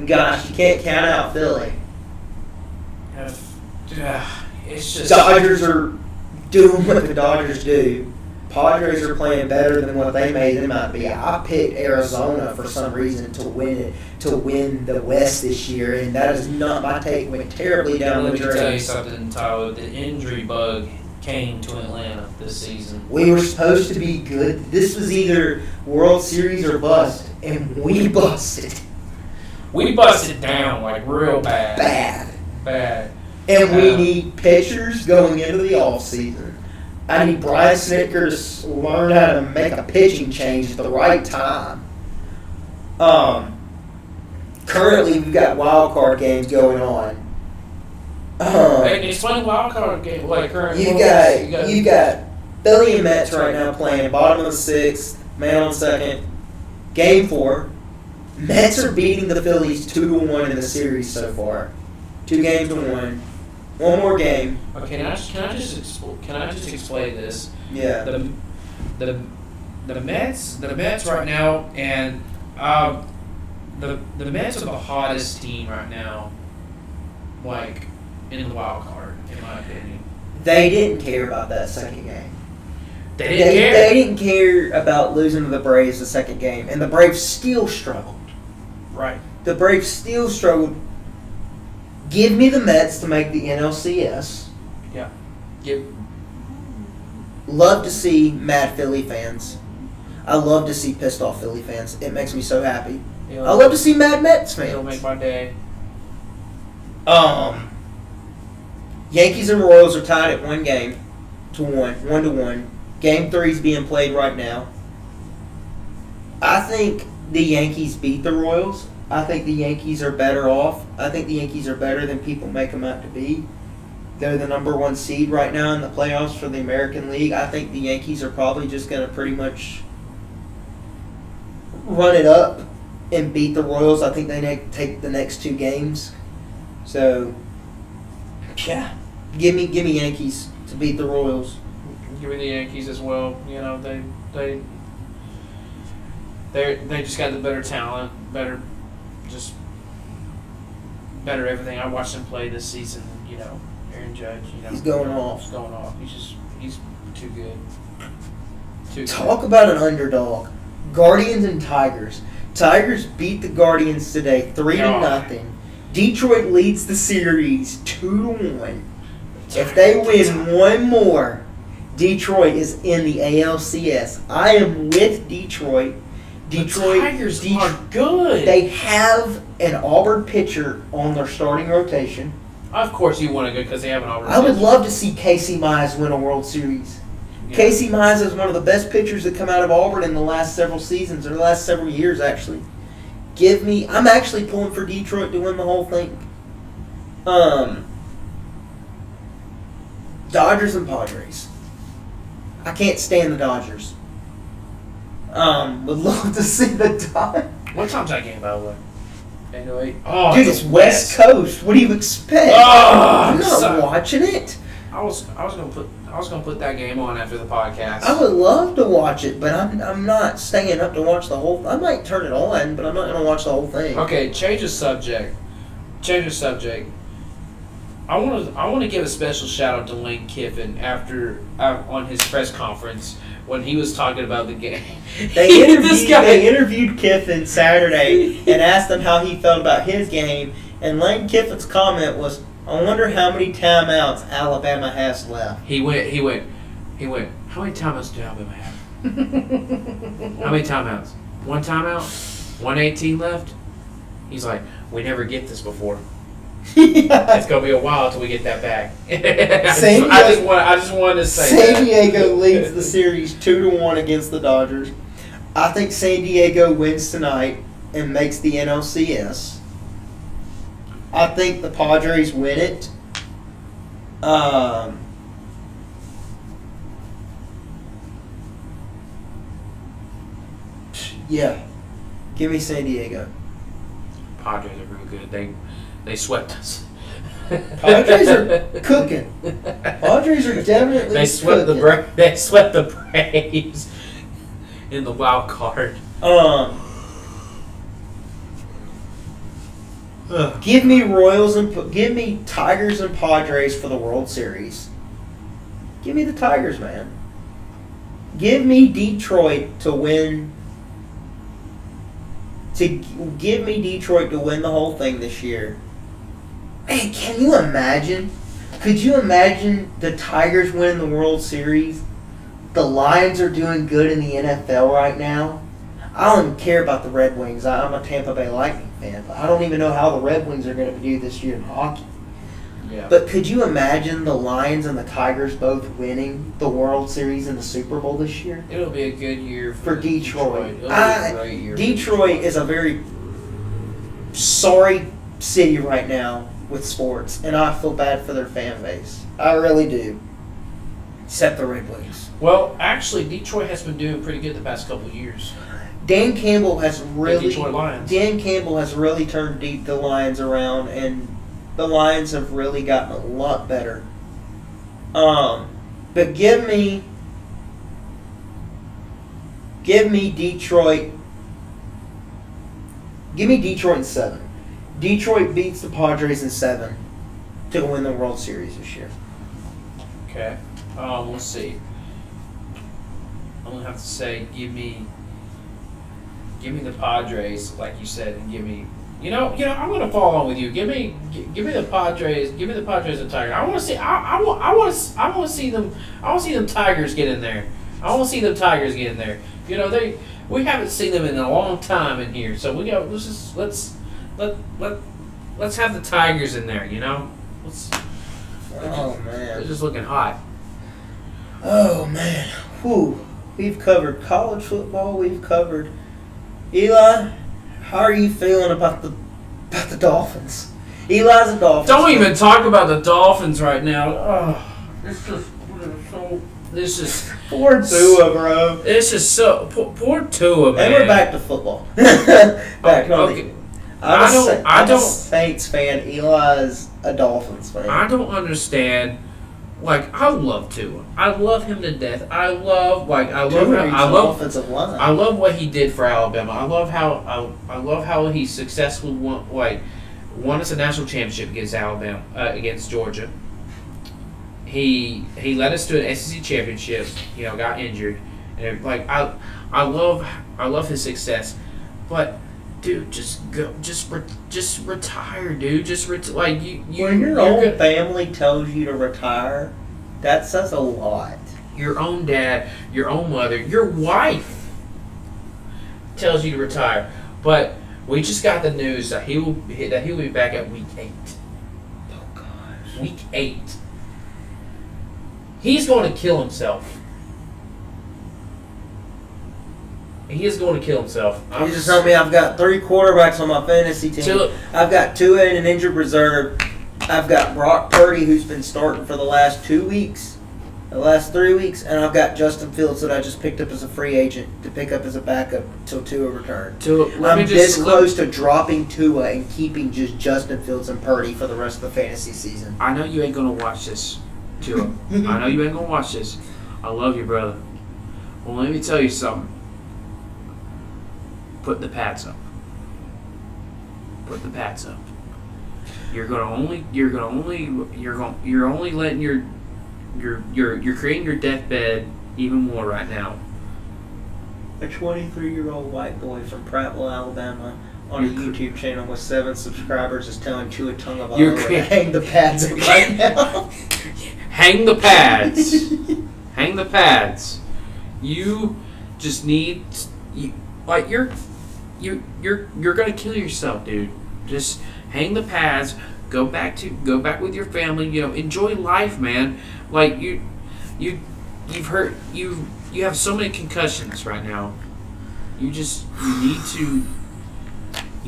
Gosh, you can't count out Philly. It's just Dodgers are doing what the Dodgers do. Padres are playing better than what they made them out to be. I picked Arizona for some reason to win the West this year, and that is not my take. Went terribly down Let the me tell you drain. something, Tyler. The injury bug came to Atlanta this season. We were supposed to be good. This was either World Series or bust, and we busted We busted down like real bad. bad. And we Yeah. need pitchers going into the offseason. I need Brian Snitker to learn how to make a pitching change at the right time. Currently, we've got wild card games going on. Hey, explain wild card game. Like current. You got Philly and Mets right now playing bottom of the sixth, man on second. Game 4. Mets are beating the Phillies 2-1 in the series so far. 2 games to 1. One more game. Okay, can I just explain this? Yeah. The Mets right now, and the Mets are the hottest team right now, like in the wild card, in my opinion. They didn't care about that second game. They didn't care. They didn't care about losing to the Braves the second game, and the Braves still struggled. Right. The Braves still struggled. Give me the Mets to make the NLCS. Yeah. Yep. Love to see mad Philly fans. I love to see pissed off Philly fans. It makes me so happy. I love to see mad Mets It'll make fans. my day. Yankees and Royals are tied at 1-1. Game 3 is being played right now. I think the Yankees beat the Royals. I think the Yankees are better off. I think the Yankees are better than people make them out to be. They're the number 1 seed right now in the playoffs for the American League. I think the Yankees are probably just going to pretty much run it up and beat the Royals. I think they take the next 2 games. So, yeah, give me Yankees to beat the Royals. Give me the Yankees as well. You know, they just got the better talent, better everything. I watched him play this season. You know, Aaron Judge. You know, He's going off. He's going off. He's too good. Too Talk about an underdog. Guardians and Tigers. Tigers beat the Guardians today 3-0. Detroit leads the series 2-1. If they win one more, Detroit is in the ALCS. I am with Detroit. The Tigers are good. They have an Auburn pitcher on their starting rotation. Of course, you want to go because they have an Auburn. I would love to see Casey Mize win a World Series. Yeah. Casey Mize is one of the best pitchers that come out of Auburn in the last several seasons, or the last several years, actually. I'm actually pulling for Detroit to win the whole thing. Dodgers and Padres. I can't stand the Dodgers. Would love to see the Dodgers. What time's that game, by the way? 8:08. Oh, Dude, it's West Coast. What do you expect? Oh, I'm not son. watching it. I was gonna put that game on after the podcast. I would love to watch it, but I'm not staying up to watch the whole. I might turn it on, but I'm not gonna watch the whole thing. Okay, change the subject. I want to give a special shout out to Lane Kiffin after on his press conference when he was talking about the game. They interviewed Kiffin Saturday and asked him how he felt about his game, and Lane Kiffin's comment was, "I wonder how many timeouts Alabama has left." He went. How many timeouts do Alabama have? How many timeouts? 1 timeout? 118 left? He's like, we never get this before. It's gonna be a while until we get that back. I just wanted to say San Diego leads the series 2-1 against the Dodgers. I think San Diego wins tonight and makes the NLCS. I think the Padres win it. Yeah, give me San Diego. Padres are real good. They swept us. Padres are cooking. Padres are definitely They swept cooking. They swept the Braves in the wild card. Give me give me Tigers and Padres for the World Series. Give me the Tigers, man. Give me Detroit to win. Give me Detroit to win the whole thing this year. Man, can you imagine? Could you imagine the Tigers winning the World Series? The Lions are doing good in the NFL right now. I don't even care about the Red Wings. I'm a Tampa Bay Lightning fan, but I don't even know how the Red Wings are going to do this year in hockey. Yeah. But could you imagine the Lions and the Tigers both winning the World Series and the Super Bowl this year? It'll be a good year For Detroit. It'll be a great year. Detroit is a very sorry city right now with sports, and I feel bad for their fan base. I really do. Except the Red Wings. Well, actually, Detroit has been doing pretty good the past couple of years. Dan Campbell has really Detroit Lions. Dan Campbell has really turned the Lions around, and the Lions have really gotten a lot better. But give me Detroit. Give me Detroit in 7. Detroit beats the Padres in 7 to win the World Series this year. Okay. Let's see. I'm gonna have to say, give me the Padres, like you said, and give me. I'm gonna fall on with you. Give me the Padres. Give me the Padres and Tigers. I want to see. I want to see them. I want to see them Tigers get in there. I want to see them Tigers get in there. We haven't seen them in a long time in here, so let's have the Tigers in there. Oh man, they're just looking hot. Oh man, whew. We've covered college football. We've covered Eli. How are you feeling about the Dolphins? Eli's a Dolphins. Don't even talk about the Dolphins right now. Oh, this is poor Tua, bro. This is so poor Tua, man. And we're back to football. Okay. I'm a Saints fan. Eli's a Dolphins fan. I don't understand. Like, I love Tua. I love him to death. I love offensive line. I love what he did for Alabama. I love how he successfully won us a national championship against Alabama, against Georgia. He led us to an SEC championship. Got injured, and I love his success, but. Dude, just retire, dude. When your own family tells you to retire, that says a lot. Your own dad, your own mother, your wife tells you to retire. But we just got the news that he will be back at week 8. Oh gosh. Week 8. He's going to kill himself. He is going to kill himself. You just told me I've got 3 quarterbacks on my fantasy team. I've got 2 in an injured reserve. I've got Brock Purdy, who's been starting for the last 2 weeks, the last 3 weeks, and I've got Justin Fields that I just picked up as a free agent to pick up as a backup until Tua returned. I'm this close to dropping Tua and keeping just Justin Fields and Purdy for the rest of the fantasy season. I know you ain't going to watch this, Tua. I know you ain't going to watch this. I love you, brother. Well, let me tell you something. Put the pads up. Put the pads up. You're only letting you're creating your deathbed even more right now. A 23-year-old white boy from Prattville, Alabama, on a YouTube channel with 7 subscribers is telling Tua Tagovailoa to hang the pads up right now. Hang the pads. Hang the pads. You just need you're gonna kill yourself, dude. Just hang the pads. Go back with your family. Enjoy life, man. Like you have so many concussions right now. You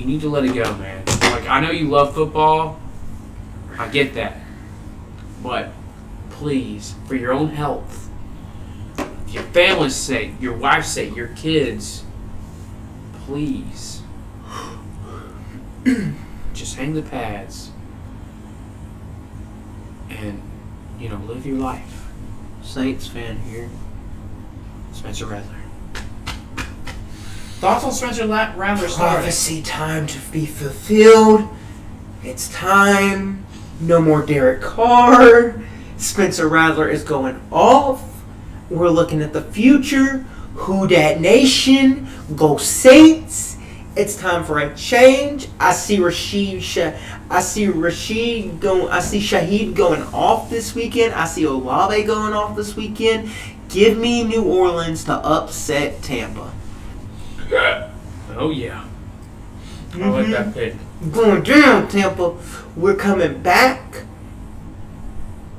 need to let it go, man. Like, I know you love football. I get that, but please, for your own health, your family's sake, your wife's sake, your kids. Please, just hang the pads and, live your life. Saints fan here. Spencer Rattler. Thoughts on Spencer Rattler's story? Prophecy time to be fulfilled. It's time. No more Derek Carr. Spencer Rattler is going off. We're looking at the future. Who Dat Nation? Go Saints. It's time for a change. I see Shaheed going off this weekend. I see Olave going off this weekend. Give me New Orleans to upset Tampa. Oh, yeah. I like that pick. Going down, Tampa. We're coming back.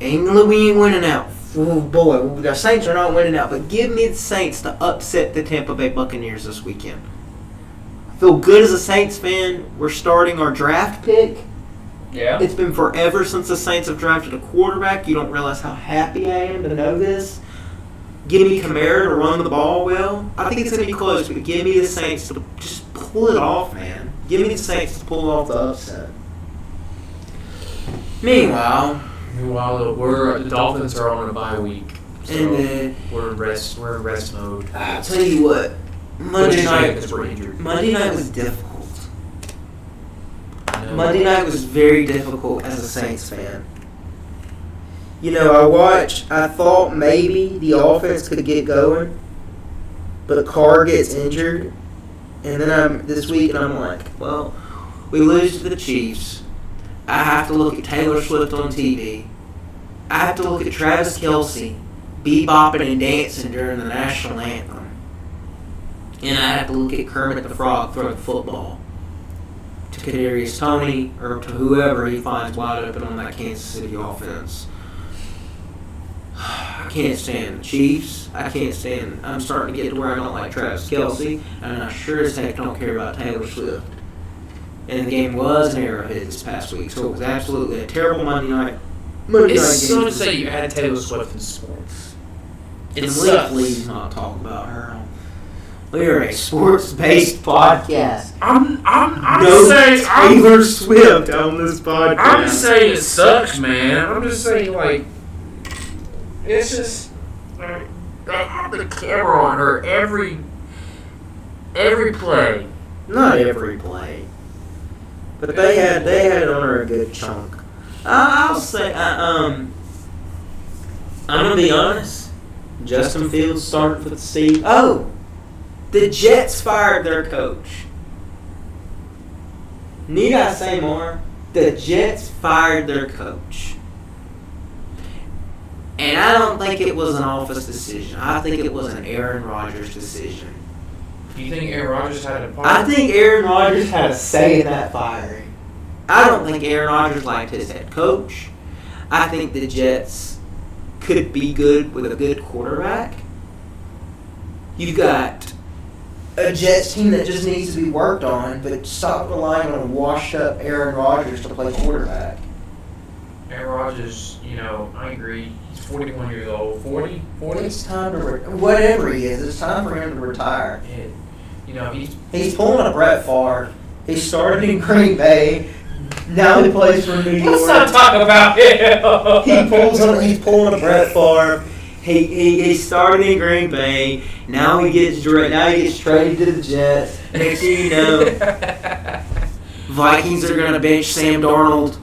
England, we ain't winning out. Oh, boy. The Saints are not winning out. But give me the Saints to upset the Tampa Bay Buccaneers this weekend. I feel good as a Saints fan. We're starting our draft pick. Yeah. It's been forever since the Saints have drafted a quarterback. You don't realize how happy I am to know this. Give me Kamara to run the ball well. I think it's going to be close, but give me the Saints to just pull it off, man. Give me the Saints to pull off the upset. Meanwhile, the Dolphins are on a bye week, so and we're in rest mode. I'll tell you what, Monday night because we're injured. Monday night was difficult. Monday night was very difficult as a Saints fan. You know, I thought maybe the offense could get going, but Carr gets injured, and then I'm like, well, we lose to the Chiefs. I have to look at Taylor Swift on TV. I have to look at Travis Kelce bebopping and dancing during the national anthem. And I have to look at Kermit the Frog throw the football to Kadarius Toney or to whoever he finds wide open on that Kansas City offense. I can't stand the Chiefs. I'm starting to get to where I don't like Travis Kelce, and I sure as heck don't care about Taylor Swift. And the game was an Arrowhead this past week, so it was absolutely a terrible Monday night. It's so to say you had Taylor Swift in sports. And please not talk about her. We are a sports-based podcast. I'm No saying Taylor Swift on this podcast. I'm just saying it sucks, man. I'm just saying like it's just they have the camera on her every play. Not every play, but they had it on her a good chunk. I'll say, I'm gonna be honest. Justin Fields starting for the seat. Oh, the Jets fired their coach. Need I say more? The Jets fired their coach. And I don't think it was an office decision. I think it was an Aaron Rodgers decision. Do you think Aaron Rodgers had a part? I think Aaron Rodgers had a say in that firing. I don't think Aaron Rodgers liked his head coach. I think the Jets could be good with a good quarterback. You've got a Jets team that just needs to be worked on, but stop relying on a washed-up Aaron Rodgers to play quarterback. Aaron Rodgers, I agree. He's 41 years old. 40? It's time to whatever he is. It's time for him to retire. He's pulling a Brett Favre. He started in Green Bay. Now he plays for New York. Let's not talk about him. He's pulling a Brett Favre. He started in Green Bay. Now he gets traded to the Jets. Next thing you know, Vikings are going to bench Sam Darnold,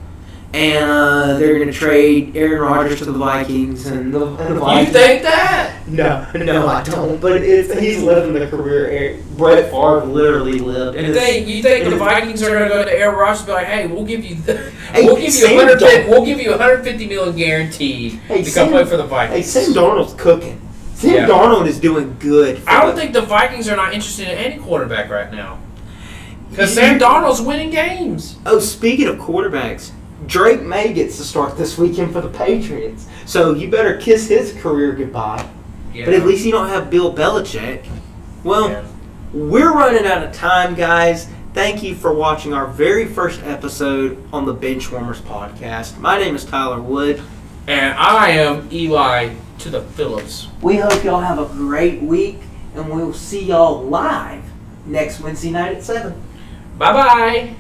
and they're going to trade Aaron Rodgers to the Vikings. And the Vikings. You think that? No, I don't. But he's living the career Brett Favre literally lived. You think the Vikings are going to go to Aaron Rodgers and be like, "Hey, we'll give you Sam we'll give you $150 million guaranteed to come play for the Vikings." Hey, Sam Darnold's cooking. Sam Darnold is doing good. I don't think the Vikings are not interested in any quarterback right now because Sam Darnold's winning games. Oh, speaking of quarterbacks, Drake May gets to start this weekend for the Patriots. So you better kiss his career goodbye. Yeah. But at least you don't have Bill Belichick. Well, we're running out of time, guys. Thank you for watching our very first episode on the BenchWarmers podcast. My name is Tyler Wood. And I am Eli to the Phillips. We hope y'all have a great week, and we'll see y'all live next Wednesday night at 7. Bye-bye.